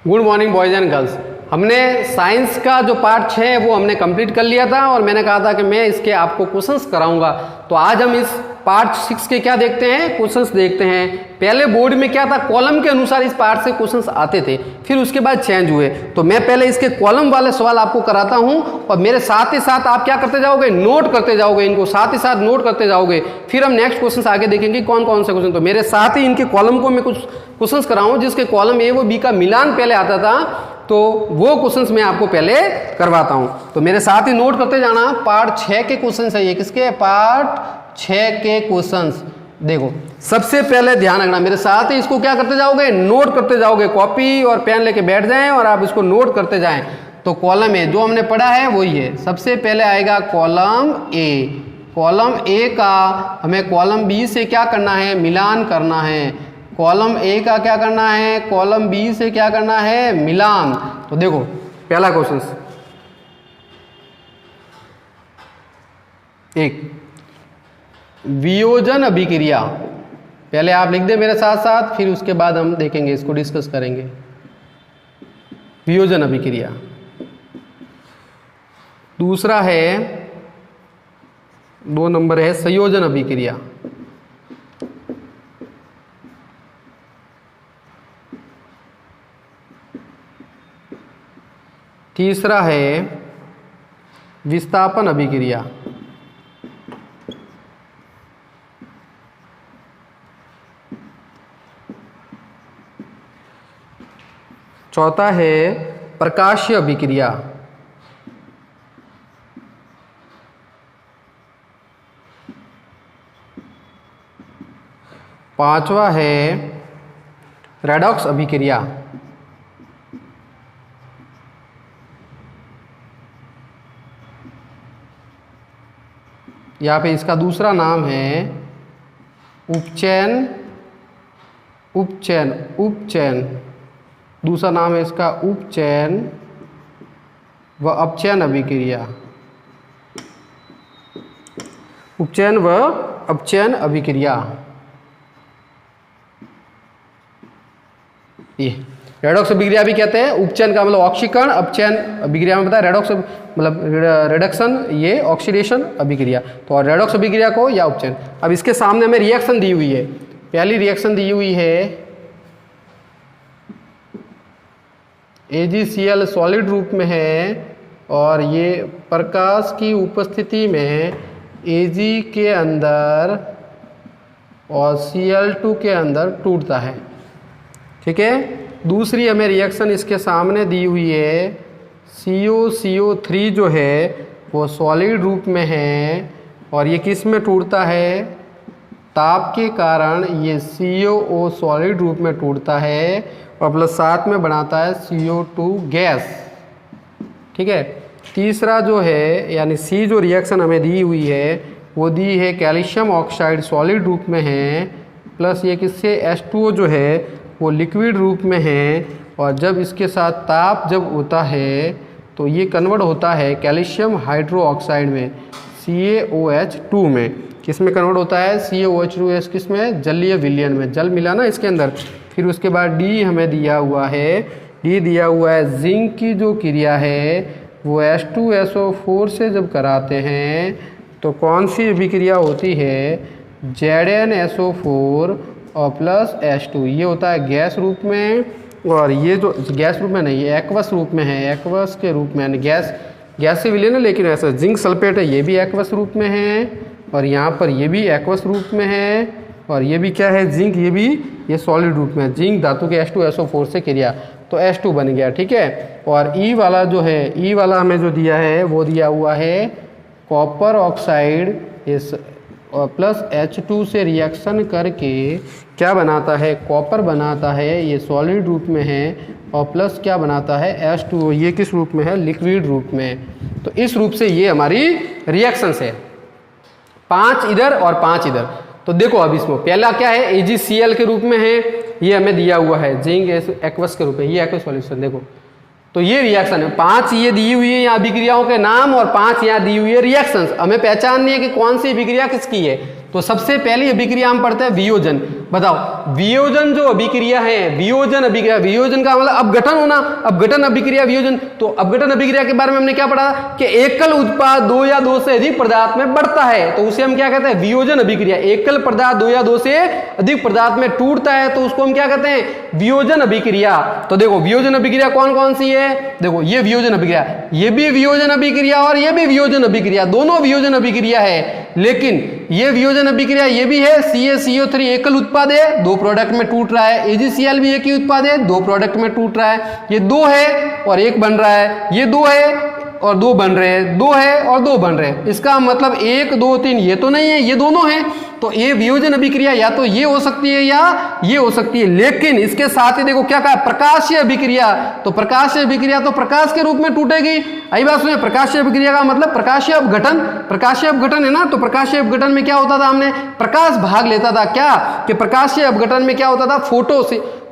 Good morning boys and girls. हमने science का जो पार्ट 6 है वो हमने कंप्लीट कर लिया था और मैंने कहा था कि मैं इसके आपको क्वेश्चंस कराऊंगा। तो आज हम इस पार्ट 6 के क्या देखते हैं, क्वेश्चंस देखते हैं। पहले बोर्ड में क्या था, कॉलम के अनुसार इस पार्ट से क्वेश्चंस आते थे, फिर उसके बाद चेंज हुए। तो मैं पहले इसके कॉलम वाले सवाल आपको कराता हूं और मेरे साथ ही साथ आप क्या करते जाओगे, नोट करते जाओगे, इनको साथ ही साथ नोट करते जाओगे। फिर हम नेक्स्ट क्वेश्चन आगे देखेंगे कौन कौन से क्वेश्चन। तो मेरे साथ ही इनके कॉलम को मैं कुछ क्वेश्चंस कराऊं जिसके कॉलम ए व बी का मिलान पहले आता था, तो वो क्वेश्चंस मैं आपको पहले करवाता हूं। तो मेरे साथ ही नोट करते जाना। पार्ट 6 के क्वेश्चंस है ये। किसके? पार्ट 6 के क्वेश्चंस। देखो सबसे पहले ध्यान रखना, मेरे साथ ही इसको क्या करते जाओगे, नोट करते जाओगे। कॉपी और पेन लेके बैठ जाएं और आप इसको नोट करते जाएं। तो कॉलम ए जो हमने पढ़ा है वही है। सबसे पहले आएगा कॉलम ए। कॉलम ए का हमें कॉलम बी से क्या करना है, मिलान करना है। कॉलम ए का क्या करना है, कॉलम बी से क्या करना है, मिलान। तो देखो पहला क्वेश्चन, एक वियोजन अभिक्रिया। पहले आप लिख दे मेरे साथ साथ, फिर उसके बाद हम देखेंगे, इसको डिस्कस करेंगे। वियोजन अभिक्रिया। दूसरा है 2 नंबर है संयोजन अभिक्रिया। तीसरा है विस्थापन अभिक्रिया। चौथा है प्रकाशीय अभिक्रिया। पांचवा है रेडॉक्स अभिक्रिया। यहाँ पे इसका दूसरा नाम है उपचयन। उपचयन उपचयन दूसरा नाम है इसका उपचयन व अपचयन अभिक्रिया। उपचयन व अपचयन अभिक्रिया। ये रेडॉक्स अभिक्रिया भी कहते हैं। उपचयन का मतलब ऑक्सीकरण, अपचयन अभिक्रिया में पता है रेडॉक्स मतलब रिडक्शन, ये ऑक्सीडेशन अभिक्रिया। तो और रेडॉक्स अभिक्रिया को या उपचयन। अब इसके सामने हमें रिएक्शन दी हुई है। पहली रिएक्शन दी हुई है AgCl सॉलिड रूप में है और ये प्रकाश की उपस्थिति में Ag के अंदर और Cl2 के अंदर टूटता है। ठीक है। दूसरी हमें रिएक्शन इसके सामने दी हुई है COCO3 जो है वो सॉलिड रूप में है और ये किस में टूटता है, ताप के कारण ये COO सॉलिड रूप में टूटता है और प्लस साथ में बनाता है CO2 गैस। ठीक है। तीसरा जो है यानी C जो रिएक्शन हमें दी हुई है वो दी है कैल्शियम ऑक्साइड सॉलिड रूप में है, प्लस ये किससे H2O जो है वो लिक्विड रूप में है और जब इसके साथ ताप जब होता है तो ये कन्वर्ट होता है कैल्शियम हाइड्रो ऑक्साइड में CaOH2 में। किस में कन्वर्ट होता है, CaOH2 किस में, जलीय विलयन में, जल मिला ना इसके अंदर। फिर उसके बाद D हमें दिया हुआ है, D दिया हुआ है जिंक की जो क्रिया है वो H2SO4 से जब कराते हैं तो कौन सी अभिक्रिया होती है, ZnSO4 और प्लस H2। ये होता है गैस रूप में और ये जो गैस रूप में नहीं है एक्वस रूप में है, एक्वस के रूप में यानी गैस से विलयन है लेकिन ऐसा जिंक सल्फेट है ये भी एक्वस रूप में है और यहाँ पर ये भी एक्वस रूप में है और ये भी क्या है जिंक, ये भी ये सॉलिड रूप में है। जिंक धातु के H2SO4 से क्रिया तो H2 बन गया। ठीक है। और E वाला जो है, E वाला हमें जो दिया है वो दिया हुआ है कॉपर ऑक्साइड इस और प्लस H2 से रिएक्शन करके क्या बनाता है, कॉपर बनाता है, ये सॉलिड रूप में है और प्लस क्या बनाता है H2O, ये किस रूप में है, लिक्विड रूप में। तो इस रूप से ये हमारी रिएक्शंस है, 5 इधर और 5 इधर। तो देखो अब इसमें पहला क्या है, AgCl के रूप में है, ये हमें दिया हुआ है जिंक एक्वस के रूप में, ये एक्वस सॉल्यूशन। देखो तो ये रिएक्शन है, 5 ये दी हुई है यहाँ अभिक्रियाओं के नाम और 5 यहाँ दी हुई है रिएक्शंस। हमें पहचाननी है कि कौन सी अभिक्रिया किसकी है। तो सबसे पहली अभिक्रिया हम पढ़ते हैं वियोजन। बताओ वियोजन जो अभिक्रिया है, वियोजन अभिक्रिया, वियोजन का मतलब अपघटन होना, अपघटन अभिक्रिया वियोजन। तो अपघटन अभिक्रिया के बारे में हमने क्या पढ़ा कि एकल उत्पाद दो या दो से अधिक पदार्थ में बढ़ता है तो उसे हम क्या कहते हैं, वियोजन अभिक्रिया। एकल पदार्थ दो या दो से अधिक पदार्थ में टूटता है तो उसको हम क्या कहते हैं, वियोजन अभिक्रिया। तो देखो वियोजन अभिक्रिया कौन कौन सी है, देखो ये वियोजन अभिक्रिया, ये भी वियोजन अभिक्रिया और ये भी वियोजन अभिक्रिया, दोनों वियोजन अभिक्रिया है। लेकिन ये वियोजन अभिक्रिया ये भी है, CaCO3 एकल उत्पाद है, दो प्रोडक्ट में टूट रहा है, AgCl भी एक ही उत्पाद है, दो प्रोडक्ट में टूट रहा है। ये दो है और एक बन रहा है, ये दो है और दो बन रहे हैं, दो है और दो बन रहे हैं। इसका मतलब 1 2 3 ये तो नहीं है, ये दोनों हैं। तो ये वियोजन अभिक्रिया या तो ये हो सकती है या ये हो सकती है। लेकिन इसके साथ ही देखो क्या कहा, प्रकाशीय अभिक्रिया। तो प्रकाशीय अभिक्रिया तो प्रकाश के रूप में टूटेगी। आई बात सुनिए, प्रकाशीय अभिक्रिया का मतलब प्रकाशीय अपघटन, प्रकाशीय अपघटन है ना। तो प्रकाशीय अपघटन में क्या होता था, हमने प्रकाश भाग लेता था क्या, कि प्रकाशीय अपघटन में क्या होता था,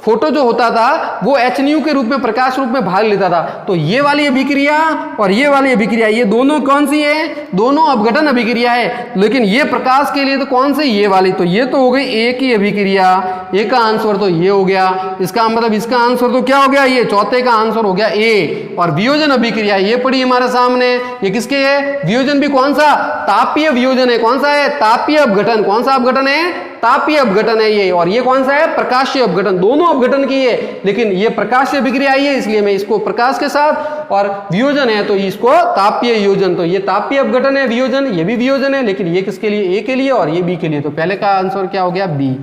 फोटो जो होता था वो hν के रूप में, प्रकाश रूप में भाग लेता था। तो ये वाली अभिक्रिया और ये वाली अभिक्रिया, ये दोनों कौन सी है, दोनों अपघटन अभिक्रिया है। लेकिन ये प्रकाश के लिए तो कौन सी, ये वाली। तो ये तो हो गई एक ही अभिक्रिया, एक का आंसर तो ये हो गया। इसका मतलब इसका आंसर तो क्या हो गया, ये चौथे का आंसर हो गया ए। और वियोजन अभिक्रिया ये पड़ी हमारे सामने, ये किसके है, वियोजन भी कौन सा, तापीय वियोजन है। कौन सा है, तापीय अपघटन। कौन सा अपघटन है, तापीय अपघटन है ये। और ये कौन सा है, प्रकाशीय अपघटन। दोनों अपघटन की है, लेकिन ये प्रकाशीय अभिक्रिया आई है इसलिए मैं इसको प्रकाश के साथ, और वियोजन है तो इसको तापीय वियोजन। तो ये तापीय अपघटन है, वियोजन, ये भी वियोजन है, लेकिन ये किसके लिए, ए के लिए और ये बी के लिए। तो पहले का आंसर क्या हो गया, बी।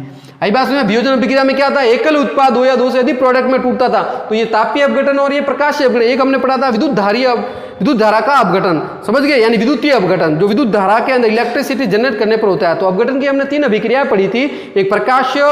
आई बात सुनिए, वियोजन अभिक्रिया में क्या था, एकल उत्पाद दो या दो से अधिक प्रोडक्ट में टूटता था। तो ये तापीय अपघटन और ये प्रकाशीय अपघटन। एक हमने पढ़ा था विद्युत धारा का अपघटन, समझ गए, यानी विद्युतीय अपघटन, जो विद्युत धारा के अंदर इलेक्ट्रिसिटी जनरेट करने पर होता है। तो अपघटन की हमने 3 अभिक्रियाएं पढ़ी थी, एक प्रकाशीय,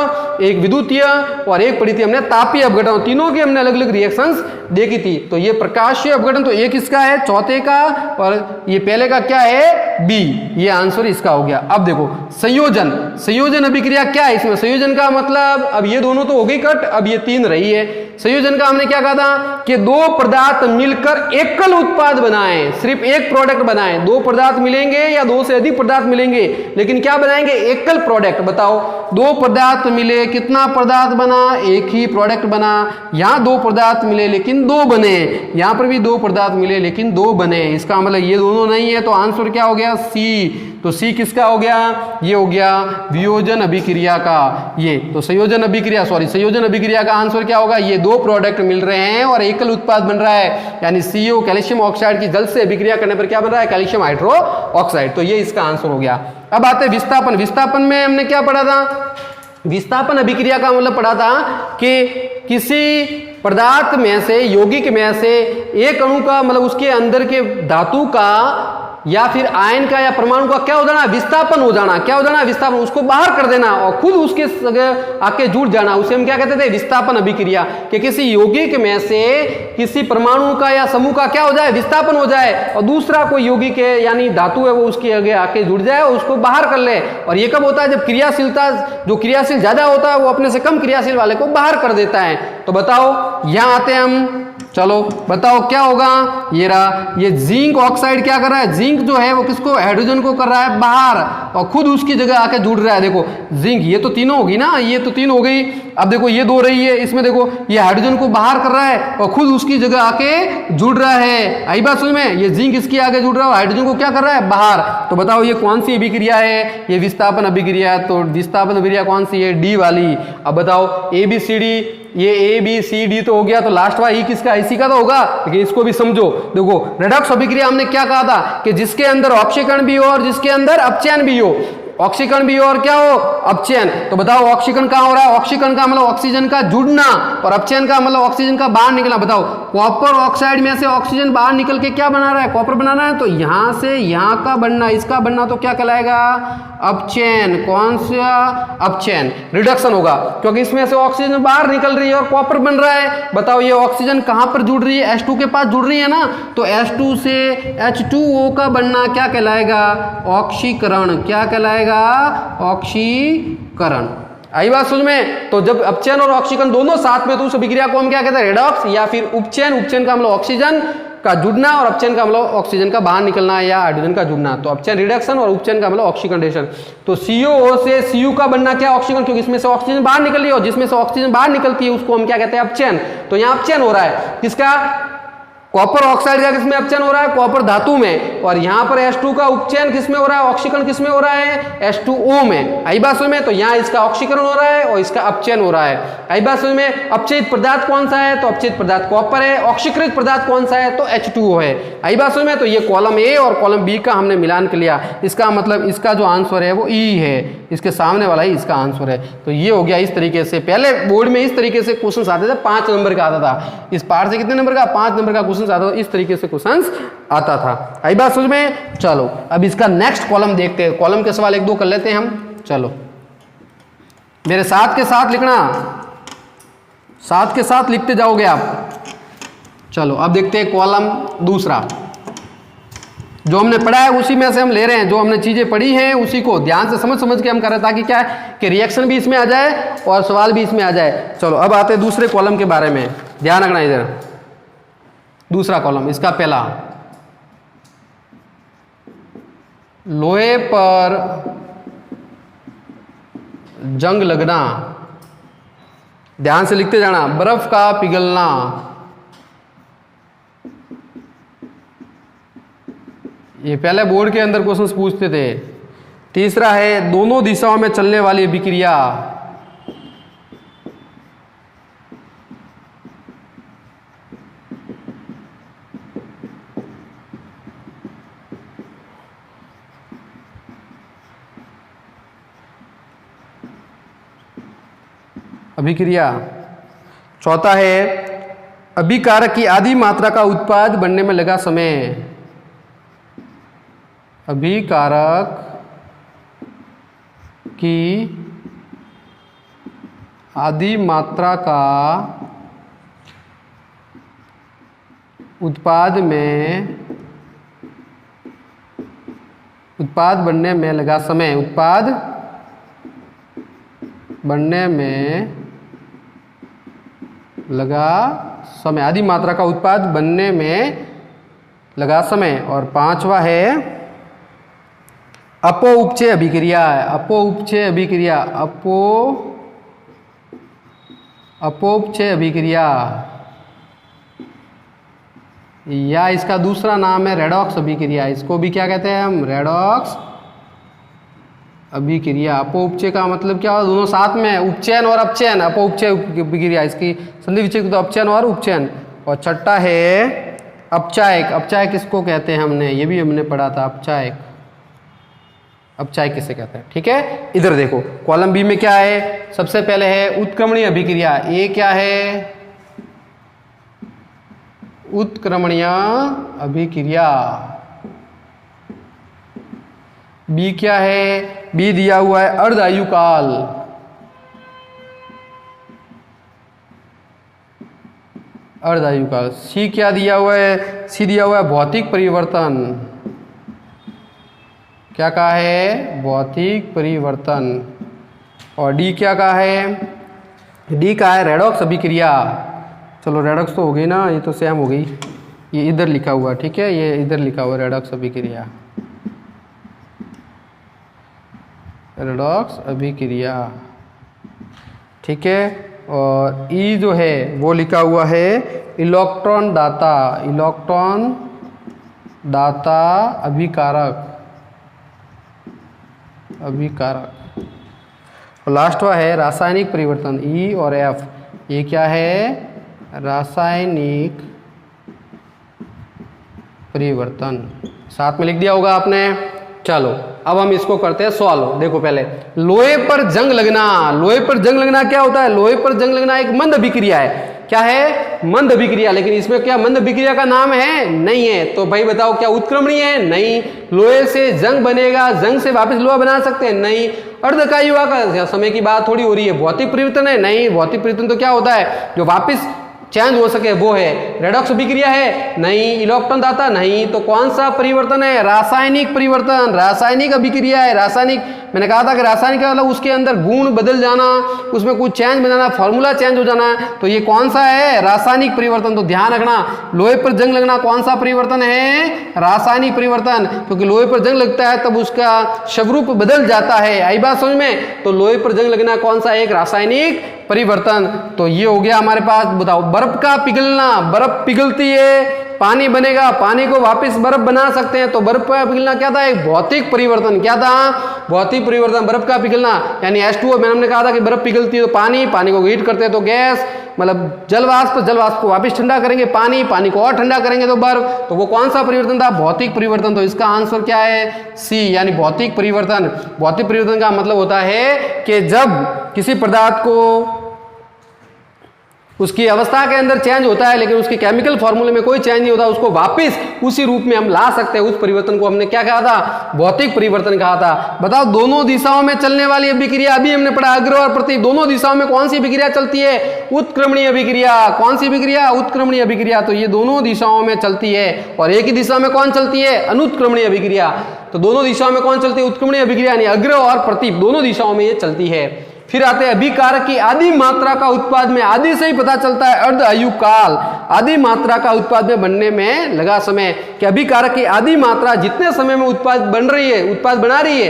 एक विद्युतीय और एक पढ़ी थी हमने तापीय अपघटन। तीनों की हमने अलग अलग रिएक्शंस देखी थी। तो ये प्रकाशीय अपघटन तो एक इसका है, चौथे का, और ये पहले का क्या है, बी। ये आंसर इसका हो गया। अब देखो संयोजन, संयोजन अभिक्रिया क्या है इसमें, संयोजन का मतलब, अब ये दोनों तो हो गई कट, अब ये 3 रही है। संयोजन का हमने क्या कहा था कि दो पदार्थ मिलकर एकल उत्पाद बनाएं, सिर्फ एक प्रोडक्ट बनाएं। दो पदार्थ मिलेंगे या दो से अधिक पदार्थ मिलेंगे, लेकिन क्या बनाएंगे, एकल प्रोडक्ट। बताओ, दो पदार्थ मिले, कितना पदार्थ बना, एक ही प्रोडक्ट बना। यहां दो पदार्थ मिले लेकिन दो बने, यहां पर भी दो पदार्थ मिले लेकिन दो बने। इसका मतलब ये दोनों नहीं है, तो आंसर क्या हो गया, सी। तो सी किसका हो गया, ये हो गया वियोजन अभिक्रिया का। ये तो संयोजन अभिक्रिया, संयोजन अभिक्रिया का आंसर क्या होगा, ये दो प्रोडक्ट मिल रहे हैं और एकल उत्पाद बन रहा है, यानी CO कैल्शियम ऑक्साइड की जल से अभिक्रिया करने पर क्या बन रहा है, कैल्शियम हाइड्रो ऑक्साइड। तो ये इसका आंसर हो गया। अब आते हैं विस्थापन। विस्थापन में हमने क्या पढ़ा था, विस्थापन अभिक्रिया का मतलब पढ़ा था कि किसी पदार्थ में से, यौगिक में से एक अणु का, मतलब उसके अंदर के धातु का या फिर आयन का या परमाणु का क्या हो जाना, विस्थापन हो जाना। क्या हो जाना, विस्थापन, उसको बाहर कर देना और खुद उसके जगह आके जुड़ जाना। उसे हम क्या कहते थे, विस्थापन अभिक्रिया। कि किसी यौगिक में से किसी परमाणु का या समूह का क्या हो जाए, विस्थापन हो जाए, और दूसरा कोई यौगिक है यानी धातु है वो उसके आगे आके जुड़ जाए और उसको बाहर कर ले। और ये कब होता है, जब क्रियाशीलता, जो क्रियाशील ज्यादा होता है वो अपने से कम क्रियाशील वाले को बाहर कर देता है। तो बताओ, यहां आते हैं हम, चलो बताओ क्या होगा, ये रहा, ये जिंक ऑक्साइड क्या कर रहा है, जिंक जो है वो किसको, हाइड्रोजन को कर रहा है बाहर और खुद उसकी जगह आके जुड़ रहा है। देखो जिंक, ये तो तीनों होगी ना, ये तो 3 हो गई। अब देखो ये 2 रही है, इसमें देखो ये हाइड्रोजन को बाहर कर रहा है और खुद उसकी जगह आके जुड़ रहा है। आई बात समझ में, ये जिंक इसके आगे जुड़ रहा है और हाइड्रोजन को क्या कर रहा है, बाहर। तो बताओ ये कौन सी अभिक्रिया है, ये विस्थापन अभिक्रिया है। तो विस्थापन अभिक्रिया कौन सी है, डी वाली। अब बताओ ABCD, ये ABCD तो हो गया, तो लास्ट वाला किसका, इसी का तो होगा, लेकिन इसको भी समझो। देखो रेडॉक्स अभिक्रिया हमने क्या कहा था कि जिसके अंदर ऑक्सीकरण भी हो और जिसके अंदर अपचयन भी हो, ऑक्सीकरण भी हो और क्या हो, अपचयन। तो बताओ ऑक्सीकरण कहां हो रहा है, ऑक्सीकरण का मतलब ऑक्सीजन का जुड़ना और अपचयन का मतलब ऑक्सीजन का बाहर निकलना। बताओ कॉपर ऑक्साइड में से ऑक्सीजन बाहर निकल के क्या बना रहा है, कॉपर बना रहा है। तो यहां से यहां का बनना, इसका बनना तो क्या कहलाएगा, अपचयन। कौन सा, अपचयन, रिडक्शन होगा, क्योंकि इसमें से ऑक्सीजन बाहर निकल रही है और कॉपर बन रहा है। बताओ ये ऑक्सीजन कहां पर जुड़ रही है, H2 के पास जुड़ रही है ना, तो H2 से H2O का बनना क्या कहलाएगा, ऑक्सीकरण। क्या कहलाएगा, ऑक्सीकरण। आई बात समझ में। तो जब अपचयन और ऑक्सीकरण दोनों साथ में, तो उस अभिक्रिया को हम क्या कहते हैं, रेडॉक्स या फिर उपचयन। उपचयन का मतलब ऑक्सीजन का जुड़ना और अपचयन का मतलब ऑक्सीजन का बाहर निकलना या हाइड्रोजन का जुड़ना। तो अपचयन रिडक्शन और उपचयन का मतलब ऑक्सीकरण। तो CO से Cu का बनना क्या ऑक्सीजन, क्योंकि इसमें से ऑक्सीजन बाहर निकल रही है और जिसमें से ऑक्सीजन बाहर निकलती है उसको हम क्या कहते हैं अपचयन। तो यहाँ अपचयन हो रहा है किसका, कॉपर ऑक्साइड का किसमें अपचयन हो रहा है, कॉपर धातु में। और यहाँ पर H2 का उपचयन किसमें हो रहा है, ऑक्सीकरण किसमें हो रहा है, H2O में। आई बात समझ में। तो यहाँ इसका ऑक्सीकरण हो रहा है और इसका अपचयन हो रहा है। आई बात समझ में। अपचयित पदार्थ कौन सा है, तो अपचयित पदार्थ कॉपर है। ऑक्सीकृत पदार्थ कौन सा है, तो H2O है। आई बात समझ में। तो ये कॉलम ए और कॉलम बी का हमने मिलान कर लिया। इसका मतलब इसका जो आंसर है वो ई है, इसके सामने वाला ही इसका आंसर है। तो ये हो गया इस तरीके से। पहले बोर्ड में इस तरीके से क्वेश्चन आते थे, 5 नंबर का आता था। इस पार्ट से कितने नंबर का, 5 नंबर का क्वेश्चन आता था। इस तरीके से क्वेश्चन आता था। आई बात समझ में। चलो अब इसका नेक्स्ट कॉलम देखते हैं। कॉलम के सवाल 1-2 कर लेते हैं हम। चलो मेरे साथ के साथ लिखना, साथ के साथ लिखते जाओगे आप। चलो अब देखते हैं कॉलम दूसरा। जो हमने पढ़ा है उसी में से हम ले रहे हैं, जो हमने चीजें पढ़ी हैं उसी को ध्यान से समझ समझ के हम कर रहे हैं, ताकि क्या है कि रिएक्शन भी इसमें आ जाए और सवाल भी इसमें आ जाए। चलो अब आते हैं दूसरे कॉलम के बारे में, ध्यान रखना इधर। दूसरा कॉलम इसका पहला, लोहे पर जंग लगना, ध्यान से लिखते जाना। बर्फ का पिघलना, ये पहले बोर्ड के अंदर क्वेश्चंस पूछते थे। तीसरा है दोनों दिशाओं में चलने वाली अभिक्रिया, अभिक्रिया। चौथा है अभिकारक की आधी मात्रा का उत्पाद बनने में लगा समय, अभिकारक की आधी मात्रा का उत्पाद बनने में लगा समय, उत्पाद बनने में लगा समय, आधी मात्रा का उत्पाद बनने में लगा समय। और पांचवा है अपो उपचय अभिक्रिया, अपो उपचय अभिक्रिया, अपोपचय अभिक्रिया, या इसका दूसरा नाम है रेडॉक्स अभिक्रिया। इसको भी क्या कहते हैं हम, रेडॉक्स अभिक्रिया। अपोपचय का मतलब क्या, दोनों साथ में, उपचयन और अपचयन, अपोपचय अभिक्रिया। इसकी संधि विच्छेद तो अपचयन और उपचयन। और छठा है अपचायक, अपचायक किसको कहते हैं, हमने ये भी हमने पढ़ा था, अपचायक, अपचायक किसे कहते हैं। ठीक है, इधर देखो कॉलम बी में क्या है, सबसे पहले है उत्क्रमणीय अभिक्रिया। ये क्या है, उत्क्रमणीय अभिक्रिया। बी क्या है, बी दिया हुआ है अर्धायु काल, अर्धायु काल। सी क्या दिया हुआ है, सी दिया हुआ है भौतिक परिवर्तन। क्या कहा है, भौतिक परिवर्तन। और डी क्या कहा है, डी का है रेडॉक्स अभिक्रिया। चलो रेडॉक्स तो हो गई ना, ये तो सेम हो गई, ये इधर लिखा हुआ, ठीक है, ये इधर लिखा हुआ रेडॉक्स अभिक्रिया, रेडॉक्स अभिक्रिया। ठीक है, और ई जो है वो लिखा हुआ है इलेक्ट्रॉन दाता, इलेक्ट्रॉन दाता अभिकारक, अभिकारक। और लास्टवा है रासायनिक परिवर्तन, ई और एफ। ये क्या है, रासायनिक परिवर्तन, साथ में लिख दिया होगा आपने। चलो अब हम इसको करते हैं सॉल्व। देखो पहले लोहे पर जंग लगना, लोहे पर जंग लगना क्या होता है, लोहे पर जंग लगना एक मंद अभिक्रिया है। क्या है, मंद अभिक्रिया। लेकिन इसमें क्या मंद अभिक्रिया का नाम है, नहीं है। तो भाई बताओ क्या उत्क्रमणीय है, नहीं। लोहे से जंग बनेगा, जंग से वापस लोहा बना सकते हैं, नहीं। अर्धकायुआ का समय की बात थोड़ी हो रही है। भौतिक परिवर्तन है, नहीं। भौतिक परिवर्तन तो क्या होता है, जो वापस चेंज हो सके वो है। रेडॉक्स अभिक्रिया है नहीं, इलेक्ट्रॉन दाता नहीं, तो कौन सा परिवर्तन है? रासायनिक परिवर्तन, रासायनिक अभिक्रिया है। रासायनिक, मैंने कहा था कि रासायनिक का मतलब उसके अंदर गुण बदल जाना, उसमें कुछ चेंज हो जाना, फॉर्मूला चेंज हो जाना, तो ये कौन सा है? रासायनिक परिवर्तन। तो ध्यान रखना, लोहे पर जंग लगना कौन सा परिवर्तन है? रासायनिक परिवर्तन, क्योंकि लोहे पर जंग लगता है तब उसका स्वरूप बदल जाता है। आई बात समझ में? तो लोहे पर जंग लगना कौन सा? एक रासायनिक परिवर्तन। तो ये हो गया हमारे पास। बताओ, बर्फ का पिघलना, बर्फ पिघलती है, पानी बनेगा, पानी को वापस बर्फ बना सकते हैं, तो बर्फ का पिघलना क्या था? एक भौतिक परिवर्तन। क्या था? भौतिक परिवर्तन, बर्फ का पिघलना। यानी H2O, मैंने हमने कहा था कि बर्फ पिघलती है तो पानी, पानी को हीट करते हैं तो गैस, मतलब जलवाष्प, जलवाष्प को वापस ठंडा करेंगे पानी, पानी को और ठंडा करेंगे तो बर्फ। तो वो कौन सा परिवर्तन था? भौतिक परिवर्तन। तो इसका आंसर क्या है? सी, यानी भौतिक परिवर्तन। भौतिक परिवर्तन का मतलब होता है कि जब किसी पदार्थ को उसकी अवस्था के अंदर चेंज होता है लेकिन उसके केमिकल फॉर्मूले में कोई चेंज नहीं होता, उसको वापस उसी रूप में हम ला सकते हैं। उस परिवर्तन को हमने क्या कहा था? भौतिक परिवर्तन कहा था। बताओ, दोनों दिशाओं में चलने वाली अभिक्रिया, अभी हमने पढ़ा अग्र और प्रतीक, दोनों दिशाओं में कौन सी अभिक्रिया चलती है? उत्क्रमणीय अभिक्रिया। कौन सी अभिक्रिया? उत्क्रमणीय अभिक्रिया। तो ये दोनों दिशाओं में चलती है। और एक ही दिशा में कौन चलती है? अनुत्क्रमणीय अभिक्रिया। तो दोनों दिशाओं में कौन चलती है? उत्क्रमणीय अभिक्रिया, यानी अग्र और प्रतीक दोनों दिशाओं में ये चलती है। फिर आते हैं अभिकारक की आदि मात्रा का उत्पाद में, आदि से ही पता चलता है अर्ध आयु काल, आदि मात्रा का उत्पाद में बनने में लगा समय, कि अभिकारक की आदि मात्रा जितने समय में उत्पाद बन रही है, उत्पाद बना रही है,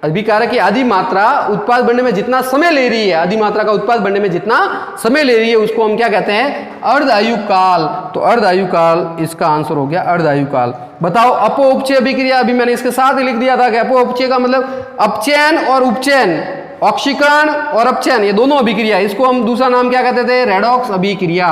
अभिकारक की आदि मात्रा उत्पाद बनने में जितना समय ले रही है, आदि मात्रा का उत्पाद बनने में जितना समय ले रही है, उसको हम क्या कहते हैं? अर्ध आयु काल। तो अर्ध आयु काल इसका आंसर हो गया, अर्ध आयु काल। बताओ, अपो उपचय अभिक्रिया, अभी मैंने इसके साथ ही लिख दिया था कि अपो उपचय का मतलब अपचयन और उपचयन, ऑक्सीकरण और अपचयन, ये दोनों अभिक्रिया। इसको हम दूसरा नाम क्या कहते थे? रेडॉक्स अभिक्रिया।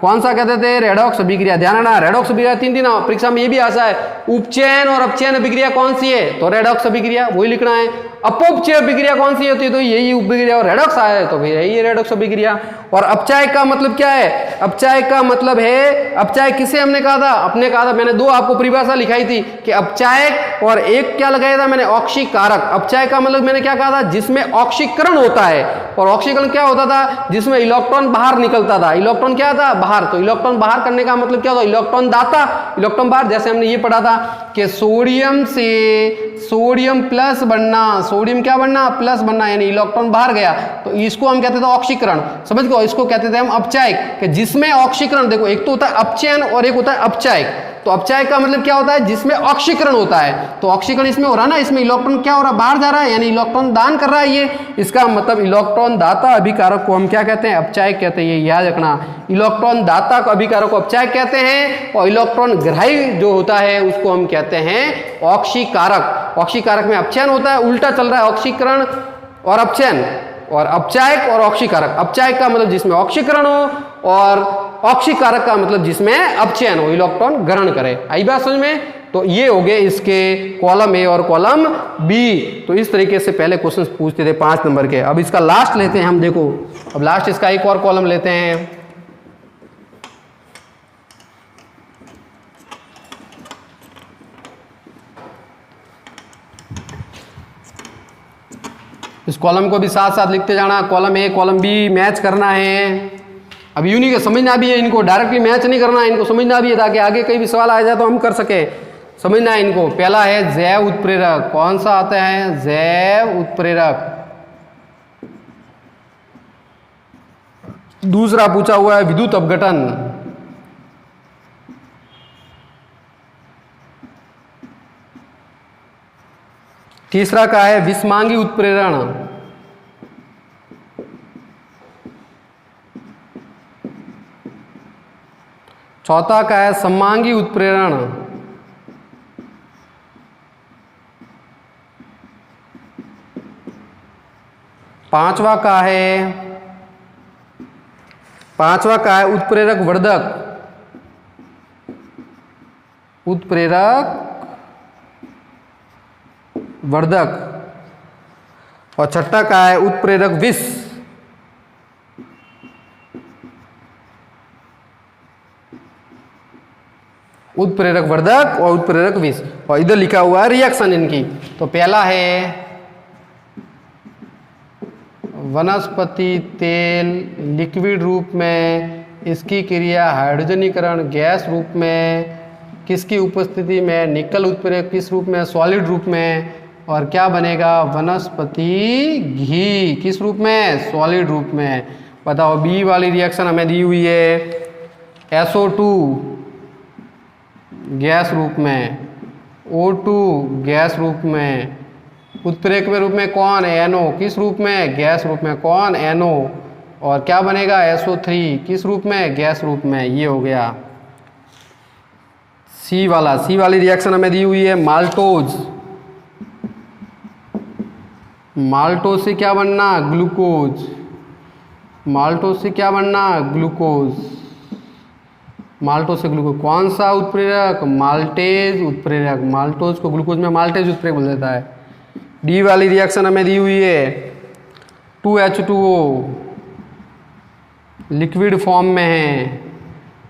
कौन सा कहते थे? रेडॉक्स अभिक्रिया। ध्यान रखना, रेडॉक्स अभिक्रिया तीन परीक्षा में ये भी आता है, उपचयन और अपचयन अभिक्रिया कौन सी है? तो रेडॉक्स अभिक्रिया, वही लिखना है। अपोपचय अभिक्रिया कौन सी होती है? तो यही अभिक्रिया। और रेडॉक्स आया है तो फिर यही रेडॉक्स अभिक्रिया। और अपचायक का मतलब क्या है? अपचायक का मतलब है, अपचायक किसे हमने कहा था? अपने कहा था, मैंने दो आपको परिभाषा लिखाई थी कि अपचायक, और एक क्या लगाया था मैंने? ऑक्सीकारक। अपचायक का मतलब मैंने क्या कहा था? जिसमें ऑक्सीकरण होता है। और ऑक्सीकरण क्या होता था? जिसमें इलेक्ट्रॉन बाहर निकलता था। इलेक्ट्रॉन क्या था? बाहर। तो इलेक्ट्रॉन बाहर करने का मतलब क्या होता? इलेक्ट्रॉन दाता, इलेक्ट्रॉन बाहर। जैसे हमने ये पढ़ा था कि सोडियम से सोडियम प्लस बनना, सोडियम क्या बनना? प्लस बनना, यानी इलेक्ट्रॉन बाहर गया, तो इसको हम कहते थे ऑक्सीकरण। समझ गए? इसको कहते थे हम अपचायक, कि जिसमें ऑक्सीकरण, देखो एक तो होता है अपचयन और एक होता है अपचायक। तो अपचायक का मतलब क्या होता है? जिसमें ऑक्सीकरण होता है। तो ऑक्सीकरण इसमें हो रहा है ना, इसमें इलेक्ट्रॉन क्या हो रहा है? बाहर जा रहा है, यानी इलेक्ट्रॉन दान कर रहा है ये। इसका मतलब इलेक्ट्रॉन दाता अभिकारक को हम क्या कहते हैं? अपचायक कहते हैं। ये याद रखना, इलेक्ट्रॉन दाता को अभिकारक को अपचायक कहते हैं, और इलेक्ट्रॉन ग्राही जो होता है उसको हम कहते हैं ऑक्सीकारक। ऑक्सीकारक में अपचयन होता है, उल्टा चल रहा है ऑक्सीकरण और अपचयन, और अपचायक और ऑक्सीकारक। अपचायक का मतलब जिसमें ऑक्सीकरण हो, और ऑक्सीकारक का मतलब जिसमें अपचयन हो, इलेक्ट्रॉन ग्रहण करे। आई बात समझ में? तो ये हो गए इसके कॉलम ए और कॉलम बी। तो इस तरीके से पहले क्वेश्चन पूछते थे 5 नंबर के। अब इसका लास्ट लेते हैं हम, देखो अब लास्ट इसका एक और कॉलम लेते हैं। इस कॉलम को भी साथ साथ लिखते जाना, column A column B match करना है। अब यूनिक का समझना भी है, इनको डायरेक्टली मैच नहीं करना है, इनको समझना भी है ताकि आगे कहीं भी सवाल आ जाए तो हम कर सके। समझना है इनको। पहला है जैव उत्प्रेरक। कौन सा आता है? जैव उत्प्रेरक। दूसरा पूछा हुआ है विद्युत अपघटन। तीसरा का है विषमांगी उत्प्रेरण। चौथा का है समांगी उत्प्रेरण। पांचवा का है उत्प्रेरक वर्धक। उत्प्रेरक वर्धक। और छठा का है उत्प्रेरक विष। उत्प्रेरक वर्धक और उत्प्रेरक विष। और इधर लिखा हुआ है रिएक्शन इनकी। तो पहला है वनस्पति तेल लिक्विड रूप में इसकी क्रिया हाइड्रोजनीकरण गैस रूप में, किसकी उपस्थिति में, निकल उत्प्रेरक किस रूप में, सॉलिड रूप में, और क्या बनेगा, वनस्पति घी किस रूप में, सॉलिड रूप में। बताओ बी वाली रिएक्शन हमें दी हुई है SO2 गैस रूप में, O2 गैस रूप में, उत्प्रेरक में रूप में कौन, NO किस रूप में, गैस रूप में, कौन, NO, और क्या बनेगा SO3 किस रूप में, गैस रूप में। ये हो गया सी वाली रिएक्शन हमें दी हुई है माल्टोज। माल्टोज से क्या बनना, ग्लूकोज। माल्टोज से क्या बनना, ग्लूकोज। माल्टोज से ग्लूकोज, कौन सा उत्प्रेरक, माल्टेज उत्प्रेरक। माल्टोज को ग्लूकोज में माल्टेज उत्प्रेरक बोल देता है। डी वाली रिएक्शन हमें दी हुई है 2H2O लिक्विड फॉर्म में है,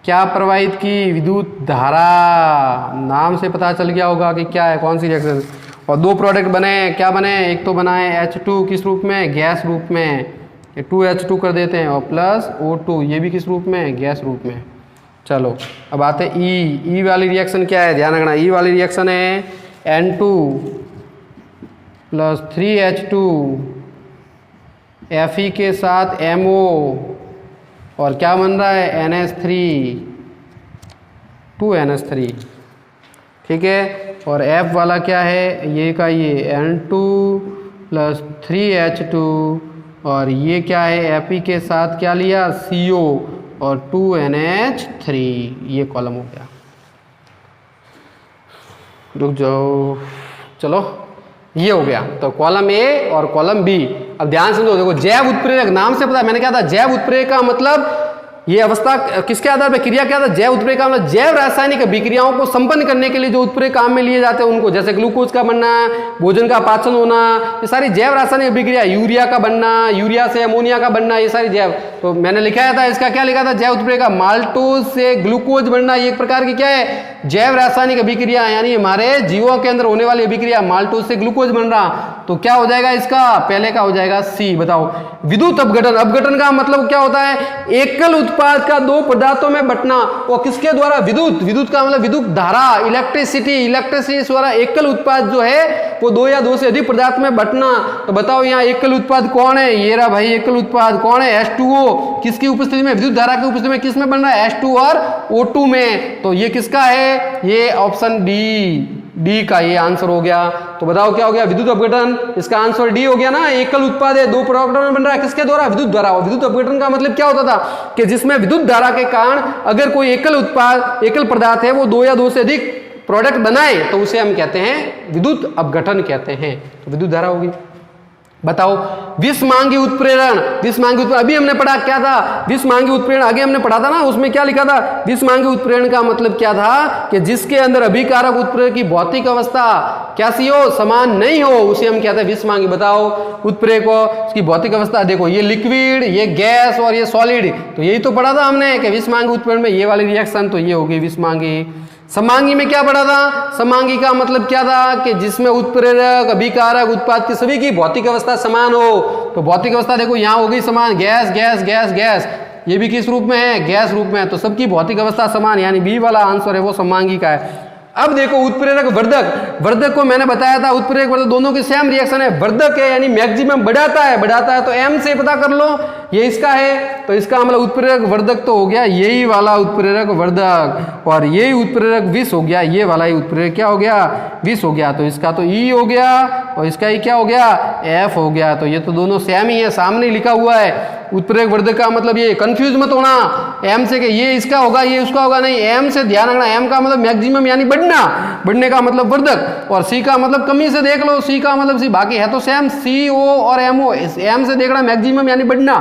क्या प्रवाहित की, विद्युत धारा। नाम से पता चल गया होगा कि क्या है, कौन सी रिएक्शन। और दो प्रोडक्ट बने, क्या बने, एक तो बना है H2 किस रूप में, गैस रूप में, ये 2H2 कर देते हैं, और प्लस O2 ये भी किस रूप में, गैस रूप में। चलो अब आते हैं ई वाली रिएक्शन क्या है, ध्यान रखना। ई वाली रिएक्शन है N2 प्लस 3H2 Fe के साथ MO, और क्या बन रहा है, NH3 2NH3, ठीक है। और F वाला क्या है, ये का ये N2 प्लस 3H2, और ये क्या है, Fe के साथ क्या लिया, CO और 2NH3, ये कॉलम हो गया। रुक जाओ, चलो ये हो गया। तो कॉलम ए और कॉलम बी। अब ध्यान से देखो, जैव उत्प्रेरक नाम से पता है, मैंने क्या था, जैव उत्प्रेरक का मतलब ये अवस्था किसके आधार पर, क्रिया क्या था, जैव उत्प्रेरक का मतलब जैव रासायनिक अभिक्रियाओं को संपन्न करने के लिए जो उत्प्रेरक काम में लिए जाते हैं उनको, जैसे ग्लूकोज का बनना, भोजन का पाचन होना, ये सारी जैव रासायनिक अभिक्रिया, यूरिया का बनना, यूरिया से अमोनिया का बनना, ये सारी जैव। तो मैंने लिखाया था, इसका क्या लिखा था, जैव उत्प्रेरक का माल्टोज से ग्लूकोज बनना, ये एक प्रकार की क्या है, जैव रासायनिक अभिक्रिया, यानी हमारे जीवों के अंदर होने वाली अभिक्रिया, माल्टोज से ग्लूकोज बन रहा। तो क्या हो जाएगा इसका, पहले का हो जाएगा सी। बताओ विद्युत अपघटन, अपघटन का मतलब क्या होता है, एकल उत्पाद का दो पदार्थों में बंटना, वो किसके द्वारा, विद्युत का मतलब विद्युत धारा, इलेक्ट्रिसिटी द्वारा एकल उत्पाद जो है वो दो या दो से अधिक पदार्थ में बंटना। तो बताओ यहाँ एकल उत्पाद कौन है, ये रहा भाई एकल उत्पाद कौन है, H2O, किसकी उपस्थिति में, विद्युत धारा की उपस्थिति में, किस में बन रहा है, H2 और O2 में। तो ये किसका है, ये ऑप्शन डी का ये आंसर हो गया। तो बताओ क्या हो गया, विद्युत अपघटन, इसका आंसर डी हो गया ना। एकल उत्पाद है, दो प्रोडक्ट में बन रहा है, किसके द्वारा, विद्युत धारा। और विद्युत अपघटन का मतलब क्या होता था कि जिसमें विद्युत धारा के कारण अगर कोई एकल उत्पाद, एकल पदार्थ है वो दो या दो से अधिक प्रोडक्ट बनाए तो उसे हम कहते हैं विद्युत अपघटन कहते हैं। तो विद्युत धारा होगी। बताओ विषमांगी उत्प्रेरण, विषमांगी उत्प्रेरण अभी हमने पढ़ा क्या था, विषमांगी उत्प्रेरण आगे हमने पढ़ा था ना, उसमें क्या लिखा था, विषमांगी उत्प्रेरण का मतलब क्या था कि जिसके अंदर अभिकारक उत्प्रेरक की भौतिक अवस्था कैसी हो, समान नहीं हो, उसे हम कहते हैं विषमांगी। बताओ उत्प्रेरक को उसकी भौतिक अवस्था देखो, ये लिक्विड, ये गैस और ये सॉलिड, तो यही तो पढ़ा था हमने कि विषमांगी उत्प्रेरण में ये वाली रिएक्शन, तो ये होगी विषमांगी। समांगी में क्या पढ़ा था, समांगी का मतलब क्या था कि जिसमें उत्प्रेरक, अभिकारक, उत्पाद की सभी की भौतिक अवस्था समान हो। तो भौतिक अवस्था देखो यहाँ हो गई समान, गैस गैस गैस गैस, ये भी किस रूप में है, गैस रूप में है, तो सबकी भौतिक अवस्था समान, यानी बी वाला आंसर है वो समांगी का है। अब देखो उत्प्रेरक वर्धक, वर्धक को मैंने बताया था उत्प्रेरक वर्धक दोनों की सेम रिएक्शन है, वर्धक है यानी मैक्सिमम बढ़ाता है तो एम से पता कर लो, ये इसका है, तो इसका मतलब उत्प्रेरक वर्धक तो हो गया यही वाला उत्प्रेरक वर्धक, और यही उत्प्रेरक विष हो गया, ये वाला ही उत्प्रेरक क्या हो गया, विष हो गया। तो इसका तो ई हो गया और इसका ही क्या हो गया, एफ हो गया। तो ये तो दोनों सेम ही है, सामने लिखा हुआ है। उत्प्रेरक वर्धक का मतलब ये, कंफ्यूज मत होना एम से कि ये इसका होगा ये उसका होगा, नहीं, एम से ध्यान रखना। एम का मतलब मैक्सिमम यानी बढ़ना, बढ़ने का मतलब वर्धक, और सी का मतलब कमी से देख लो, सी का मतलब सी, बाकी है तो सेम, सी ओ और एम ओ। एम से देखना मैक्सिमम यानी बढ़ना,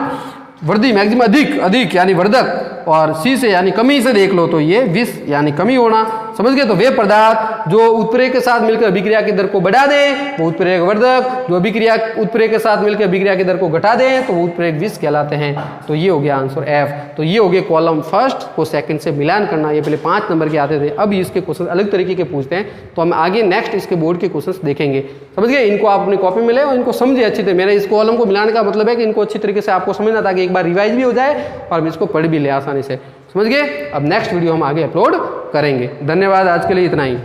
वृद्धि मैक्सिमम अधिक, अधिक यानी वर्धक, और सी से यानी कमी से देख लो तो ये विष यानी कमी होना। समझ गए। तो वे पदार्थ जो उत्प्रेरक के साथ मिलकर अभिक्रिया की दर को बढ़ा दें वो उत्प्रेरक वर्धक, जो अभिक्रिया उत्प्रेरक के साथ मिलकर अभिक्रिया की दर को घटा दें तो वो उत्प्रेरक विष कहलाते हैं। तो ये हो गया आंसर एफ। तो ये हो गया कॉलम फर्स्ट को सेकंड से मिलान करना। ये पहले 5 नंबर के आते थे, अब इसके क्वेश्चन अलग तरीके के पूछते हैं, तो हम आगे नेक्स्ट इसके बोर्ड के क्वेश्चन देखेंगे। समझ गए। इनको आप अपनी कॉपी में ले और इनको समझे अच्छी तरह। मेरे इस कॉलम को मिलाने का मतलब है कि इनको अच्छी तरीके से आपको समझना था कि एक बार रिवाइज भी हो जाए और हम इसको पढ़ भी ले आसान आसानी से। समझ गए? अब नेक्स्ट वीडियो हम आगे अपलोड करेंगे। धन्यवाद, आज के लिए इतना ही।